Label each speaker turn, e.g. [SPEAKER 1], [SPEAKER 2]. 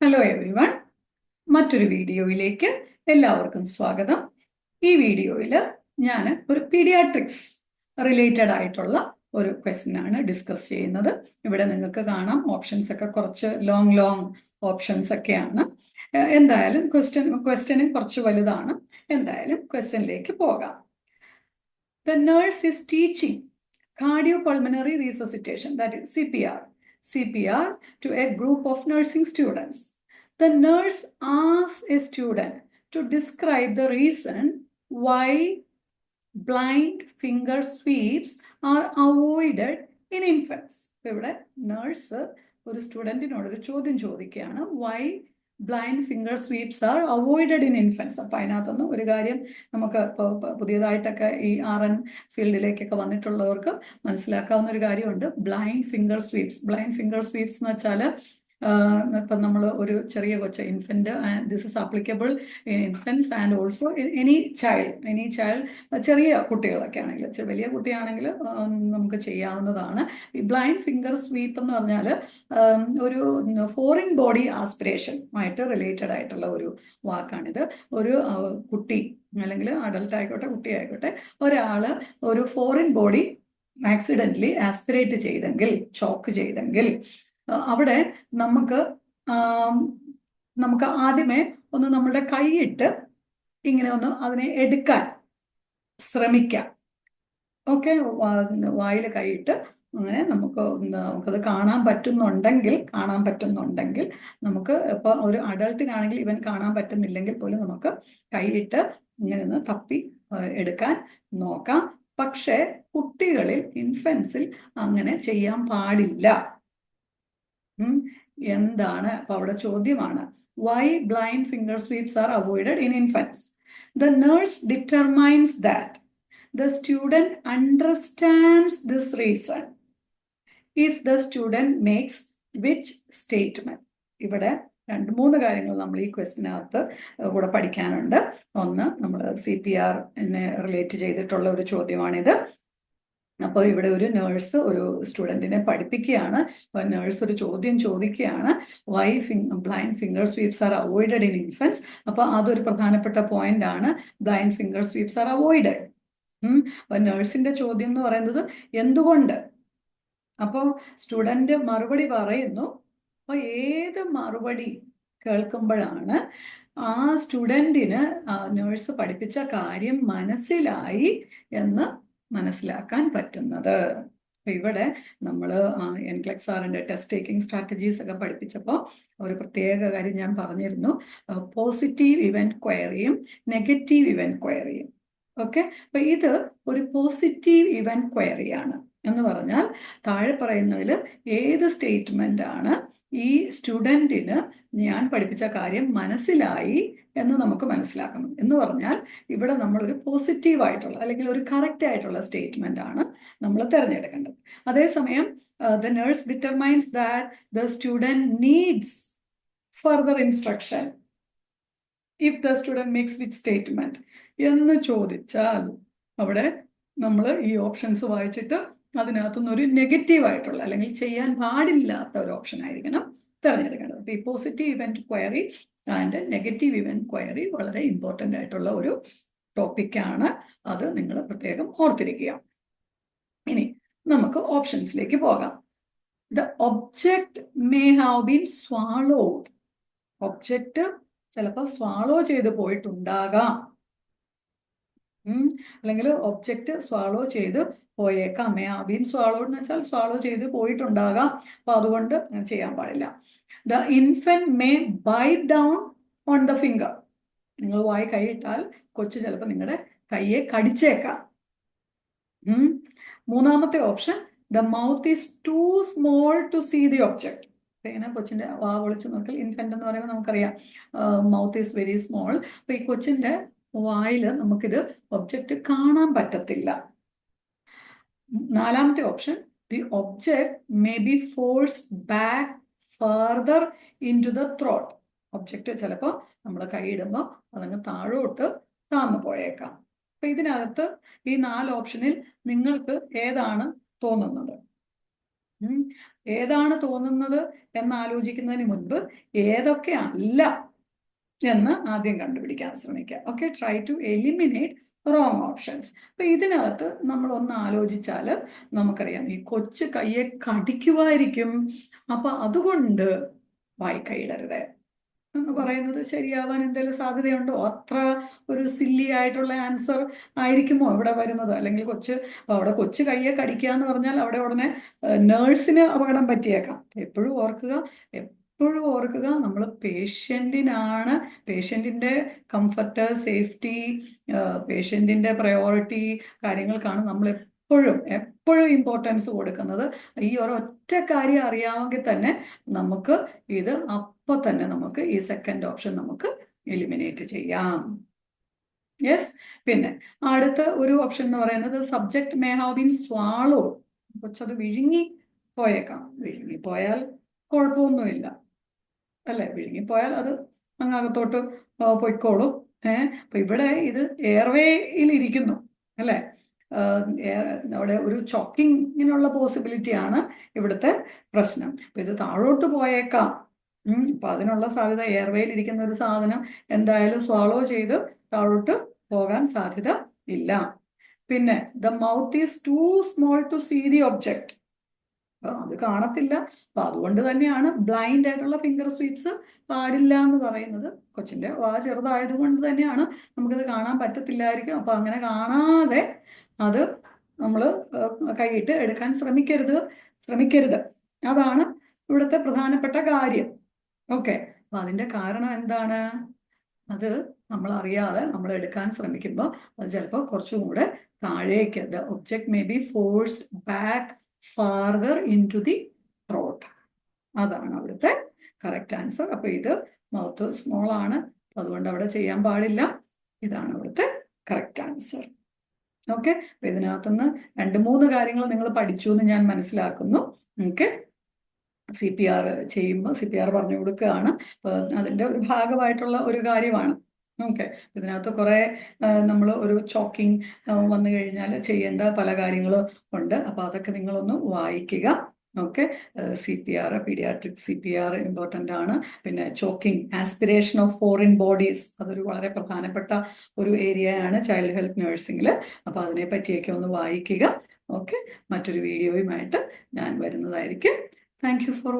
[SPEAKER 1] Hello everyone, മറ്റൊരു വീഡിയോയിലേക്ക് എല്ലാവർക്കും സ്വാഗതം. ഈ വീഡിയോയിൽ ഞാൻ ഒരു പീഡിയാട്രിക്സ് റിലേറ്റഡ് ആയിട്ടുള്ള ഒരു ക്വസ്റ്റ്യൻ ആണ് ഡിസ്കസ് ചെയ്യുന്നത്. ഇവിടെ നിങ്ങൾക്ക് കാണാം ഓപ്ഷൻസ് ഒക്കെ കുറച്ച് ലോങ് ഓപ്ഷൻസ് ഒക്കെയാണ്. എന്തായാലും ക്വസ്റ്റ്യന് കുറച്ച് വലുതാണ്. എന്തായാലും ക്വസ്റ്റ്യനിലേക്ക് പോകാം. The nurse is teaching cardiopulmonary resuscitation, that is CPR to a group of nursing students. The nurse asks a student to describe the reason why blind finger sweeps are avoided in infants. ഇവിടെ nurse ഒരു സ്റ്റുഡൻറ്റിനോട് ഒരു ചോദ്യം ചോദിക്കുകയാണ്, why blind finger sweeps are avoided in infants. അപ്പം അതിനകത്തൊന്നും ഒരു കാര്യം നമുക്ക് ഇപ്പോൾ പുതിയതായിട്ടൊക്കെ ഈ RN ഫീൽഡിലേക്കൊക്കെ വന്നിട്ടുള്ളവർക്ക് മനസ്സിലാക്കാവുന്ന ഒരു കാര്യമുണ്ട്. ബ്ലൈൻഡ് ഫിംഗർ സ്വീപ്സ് എന്ന് വെച്ചാൽ ഇപ്പം നമ്മൾ ഒരു ചെറിയ കൊച്ച് infant, this is applicable in infants and also any child ചെറിയ കുട്ടികളൊക്കെ ആണെങ്കിൽ, വലിയ കുട്ടിയാണെങ്കിൽ നമുക്ക് ചെയ്യാവുന്നതാണ്. ഈ ബ്ലൈൻഡ് ഫിംഗർ സ്വീപ്പ് എന്ന് പറഞ്ഞാൽ ഒരു ഫോറിൻ ബോഡി ആസ്പിറേഷനുമായിട്ട് റിലേറ്റഡ് ആയിട്ടുള്ള ഒരു വാക്കാണിത്. ഒരു കുട്ടി അല്ലെങ്കിൽ അഡൽട്ട് ആയിക്കോട്ടെ കുട്ടി ആയിക്കോട്ടെ, ഒരാൾ ഒരു ഫോറിൻ ബോഡി ആക്സിഡൻ്റലി ആസ്പിറേറ്റ് ചെയ്തെങ്കിൽ, ചോക്ക് ചെയ്തെങ്കിൽ, അവിടെ നമുക്ക് ആദ്യമേ ഒന്ന് നമ്മളുടെ കൈയിട്ട് ഇങ്ങനെ ഒന്ന് അതിനെ എടുക്കാൻ ശ്രമിക്കാം. ഓക്കെ, വായിൽ കൈയിട്ട് അങ്ങനെ നമുക്കത് കാണാൻ പറ്റുന്നുണ്ടെങ്കിൽ നമുക്ക് ഇപ്പോൾ ഒരു അഡൾട്ടിനാണെങ്കിൽ ഇവൻ കാണാൻ പറ്റുന്നില്ലെങ്കിൽ പോലും നമുക്ക് കൈയിട്ട് ഇങ്ങനെ ഒന്ന് തപ്പി എടുക്കാൻ നോക്കാം. പക്ഷേ കുട്ടികളിൽ, ഇൻഫൻസിൽ അങ്ങനെ ചെയ്യാൻ പാടില്ല. എന്താണ് അപ്പൊ അവിടെ ചോദ്യമാണ്, why blind finger sweeps are avoided in infants? The nurse determines that the student understands this reason if the student makes which statement. ഇവിടെ 2-3 കാര്യങ്ങൾ നമ്മൾ ഈ ക്വസ്റ്റിനകത്ത് കൂടെ പഠിക്കാനുണ്ട്. ഒന്ന്, നമ്മൾ CPR റിലേറ്റ് ചെയ്തിട്ടുള്ള ഒരു ചോദ്യമാണിത്. അപ്പോൾ ഇവിടെ ഒരു നേഴ്സ് ഒരു സ്റ്റുഡൻറ്റിനെ പഠിപ്പിക്കുകയാണ്. അപ്പോൾ നേഴ്സ് ഒരു ചോദ്യം ചോദിക്കുകയാണ്, why blind finger sweeps are avoided in infants. അപ്പോൾ അതൊരു പ്രധാനപ്പെട്ട പോയിന്റ് ആണ്, blind finger sweeps are avoided. അപ്പോൾ നേഴ്സിന്റെ ചോദ്യം എന്ന് പറയുന്നത് എന്തുകൊണ്ട്. അപ്പോൾ സ്റ്റുഡൻറ്റ് മറുപടി പറയുന്നു. അപ്പോൾ ഏത് മറുപടി കേൾക്കുമ്പോഴാണ് ആ സ്റ്റുഡൻറ്റിന് നേഴ്സ് പഠിപ്പിച്ച കാര്യം മനസ്സിലായി എന്ന് മനസ്സിലാക്കാൻ പറ്റുന്നത്. ഇവിടെ നമ്മൾ NCLEX സാറിൻ്റെ ടെസ്റ്റ് ടേക്കിംഗ് സ്ട്രാറ്റജീസ് ഒക്കെ പഠിപ്പിച്ചപ്പോൾ ഒരു പ്രത്യേക കാര്യം ഞാൻ പറഞ്ഞിരുന്നു, പോസിറ്റീവ് ഇവന്റ് ക്വയറിയും നെഗറ്റീവ് ഇവന്റ് ക്വയറിയും. ഓക്കെ, അപ്പൊ ഇത് ഒരു പോസിറ്റീവ് ഇവന്റ് ക്വയറിയാണ് എന്ന് പറഞ്ഞാൽ താഴെ പറയുന്നതിൽ ഏത് സ്റ്റേറ്റ്മെന്റ് ആണ് ഈ സ്റ്റുഡൻറ്റിന് ഞാൻ പഠിപ്പിച്ച കാര്യം മനസ്സിലായി എന്ന് നമുക്ക് മനസ്സിലാക്കണം. എന്ന് പറഞ്ഞാൽ ഇവിടെ നമ്മളൊരു പോസിറ്റീവായിട്ടുള്ള അല്ലെങ്കിൽ ഒരു കറക്റ്റ് ആയിട്ടുള്ള സ്റ്റേറ്റ്മെന്റ് ആണ് നമ്മൾ തിരഞ്ഞെടുക്കേണ്ടത്. അതേസമയം the nurse determines that the student needs further instruction if the student makes which statement എന്ന് ചോദിച്ചാൽ അവിടെ നമ്മൾ ഈ ഓപ്ഷൻസ് വായിച്ചിട്ട് അതിനകത്തുനിന്ന് ഒരു നെഗറ്റീവ് ആയിട്ടുള്ള അല്ലെങ്കിൽ ചെയ്യാൻ പാടില്ലാത്ത ഒരു ഓപ്ഷൻ ആയിരിക്കണം തിരഞ്ഞെടുക്കേണ്ടത്. ഈ positive event query and negative event query വളരെ ഇമ്പോർട്ടൻ്റ് ആയിട്ടുള്ള ഒരു ടോപ്പിക്കാണ്. അത് നിങ്ങൾ പ്രത്യേകം ഓർത്തിരിക്കുക. ഇനി നമുക്ക് ഓപ്ഷൻസിലേക്ക് പോകാം. The object may have been സ്വാളോഡ്. Object ചിലപ്പോൾ സ്വാളോ ചെയ്ത് പോയിട്ടുണ്ടാകാം, അല്ലെങ്കിൽ ഒബ്ജക്റ്റ് സ്വാളോ ചെയ്ത് പോയേക്കാം. മേ ഹാവ് ബീൻ സ്വാളോഡ് എന്ന് വെച്ചാൽ സ്വാളോ ചെയ്ത് പോയിട്ടുണ്ടാകാം. അപ്പൊ അതുകൊണ്ട് അങ്ങനെ ചെയ്യാൻ പാടില്ല. The infant may bite down on the finger. നിങ്ങൾ വായി കൈയിട്ടാൽ കൊച്ചു ചിലപ്പോൾ നിങ്ങളുടെ കൈയെ കടിച്ചേക്കാം. മൂന്നാമത്തെ option, the mouth is too small to see the object. ഇങ്ങനെ കൊച്ചിന്റെ വാ പൊളിച്ച് നോക്കൽ, ഇൻഫന്റ് എന്ന് പറയുമ്പോൾ നമുക്കറിയാം മൗത്ത് ഈസ് വെരി സ്മോൾ. അപ്പൊ ഈ കൊച്ചിന്റെ വായിൽ നമുക്കിത് ഒബ്ജക്റ്റ് കാണാൻ പറ്റത്തില്ല. നാലാമത്തെ option, the object may be forced back further into the throat. Object ചിലപ്പോൾ നമ്മൾ കൈയിടുമ്പോൾ അതങ്ങ് താഴോട്ട് താന്നു പോയേക്കാം. അപ്പൊ ഇതിനകത്ത് ഈ 4 ഓപ്ഷനിൽ നിങ്ങൾക്ക് ഏതാണ് തോന്നുന്നത്? ഏതാണ് തോന്നുന്നത് എന്ന് ആലോചിക്കുന്നതിന് മുൻപ് ഏതൊക്കെ അല്ല എന്ന് ആദ്യം കണ്ടുപിടിക്കാൻ ശ്രമിക്കുക. Okay, try to eliminate wrong options. അപ്പൊ ഇതിനകത്ത് നമ്മൾ ഒന്ന് ആലോചിച്ചാൽ നമുക്കറിയാം ഈ കൊച്ചു കയ്യെ കടിക്കുമായിരിക്കും, അപ്പൊ അതുകൊണ്ട് വായിക്കൈയിടരുത് എന്ന് പറയുന്നത് ശരിയാവാൻ എന്തെങ്കിലും സാധ്യതയുണ്ടോ? അത്ര ഒരു സില്ലി ആയിട്ടുള്ള ആൻസർ ആയിരിക്കുമോ ഇവിടെ വരുന്നത്? അല്ലെങ്കിൽ അവിടെ കൊച്ചു കയ്യെ കടിക്കുക എന്ന് പറഞ്ഞാൽ അവിടെ ഉടനെ നേഴ്സിന് അപകടം പറ്റിയേക്കാം. എപ്പോഴും ഓർക്കുക നമ്മൾ പേഷ്യൻറ്റിൻ്റെ കംഫർട്ട്, സേഫ്റ്റി, പേഷ്യൻറ്റിൻ്റെ പ്രയോറിറ്റി കാര്യങ്ങൾക്കാണ് നമ്മൾ എപ്പോഴും ഇമ്പോർട്ടൻസ് കൊടുക്കുന്നത്. ഈ ഒരൊറ്റ കാര്യം അറിയാമെങ്കിൽ തന്നെ നമുക്ക് ഇത് അപ്പോൾ തന്നെ നമുക്ക് ഈ സെക്കൻഡ് ഓപ്ഷൻ നമുക്ക് എലിമിനേറ്റ് ചെയ്യാം. യെസ്. പിന്നെ അടുത്ത ഒരു ഓപ്ഷൻ എന്ന് പറയുന്നത് subject may have been swallow. കൊച്ചത് വിഴുങ്ങിപ്പോയാൽ കുഴപ്പമൊന്നുമില്ല അല്ലേ? വിഴുങ്ങിപ്പോയാൽ അത് അങ്ങകത്തോട്ട് പൊയ്ക്കോളും. അപ്പൊ ഇവിടെ ഇത് എയർവേയിൽ ഇരിക്കുന്നു അല്ലേ? അവിടെ ഒരു ചോക്കിങ്ങിനുള്ള പോസിബിലിറ്റിയാണ് ഇവിടുത്തെ പ്രശ്നം. അപ്പൊ ഇത് താഴോട്ട് പോയേക്കാം. അപ്പൊ അതിനുള്ള സാധ്യത, എയർവേയിൽ ഇരിക്കുന്ന ഒരു സാധനം എന്തായാലും സ്വാളോ ചെയ്ത് താഴോട്ട് പോകാൻ സാധ്യത ഇല്ല. പിന്നെ the mouth is too small to see the object. അത് കാണത്തില്ല. അപ്പൊ അതുകൊണ്ട് തന്നെയാണ് ബ്ലൈൻഡ് ആയിട്ടുള്ള ഫിംഗർ സ്വീപ്സ് പാടില്ല എന്ന് പറയുന്നത്. കൊച്ചിന്റെ വാ ചെറുതായതുകൊണ്ട് തന്നെയാണ് നമുക്കിത് കാണാൻ പറ്റത്തില്ലായിരിക്കും. അപ്പൊ അങ്ങനെ കാണാതെ അത് നമ്മൾ കൈയിട്ട് എടുക്കാൻ ശ്രമിക്കരുത്. അതാണ് ഇവിടുത്തെ പ്രധാനപ്പെട്ട കാര്യം. ഓക്കെ, അപ്പൊ അതിന്റെ കാരണം എന്താണ്? അത് നമ്മൾ അറിയാതെ നമ്മൾ എടുക്കാൻ ശ്രമിക്കുമ്പോൾ അത് ചിലപ്പോൾ കുറച്ചും കൂടെ താഴേക്ക്, the object may be forced back farther into the throat. അതാണ് അവിടുത്തെ കറക്റ്റ് ആൻസർ. അപ്പൊ ഇത് മൗത്ത് സ്മോൾ ആണ്, അതുകൊണ്ട് അവിടെ ചെയ്യാൻ പാടില്ല. ഇതാണ് അവിടുത്തെ കറക്റ്റ് ആൻസർ. ഓക്കെ, അപ്പൊ ഇതിനകത്തുനിന്ന് 2-3 കാര്യങ്ങൾ നിങ്ങൾ പഠിച്ചു എന്ന് ഞാൻ മനസ്സിലാക്കുന്നു. ഓക്കെ, CPR ചെയ്യുമ്പോൾ CPR പറഞ്ഞു കൊടുക്കുകയാണ്. അതിൻ്റെ ഒരു ഭാഗമായിട്ടുള്ള ഒരു കാര്യമാണ്. ഓക്കെ, ഇതിനകത്ത് കുറേ നമ്മൾ ഒരു ചോക്കിങ് വന്നു കഴിഞ്ഞാൽ ചെയ്യേണ്ട പല കാര്യങ്ങളും ഉണ്ട്. അപ്പോൾ അതൊക്കെ നിങ്ങളൊന്ന് വായിക്കുക. Okay, CPR, paediatric CPR important ആണ്. പിന്നെ choking, aspiration of foreign bodies, അതൊരു വളരെ പ്രധാനപ്പെട്ട ഒരു ഏരിയയാണ് ചൈൽഡ് ഹെൽത്ത് നഴ്സിംഗിൽ. അപ്പോൾ അതിനെ പറ്റിയൊക്കെ ഒന്ന് വായിക്കുക. ഓക്കെ, മറ്റൊരു വീഡിയോയുമായിട്ട് ഞാൻ വരുന്നതായിരിക്കും. Thank you for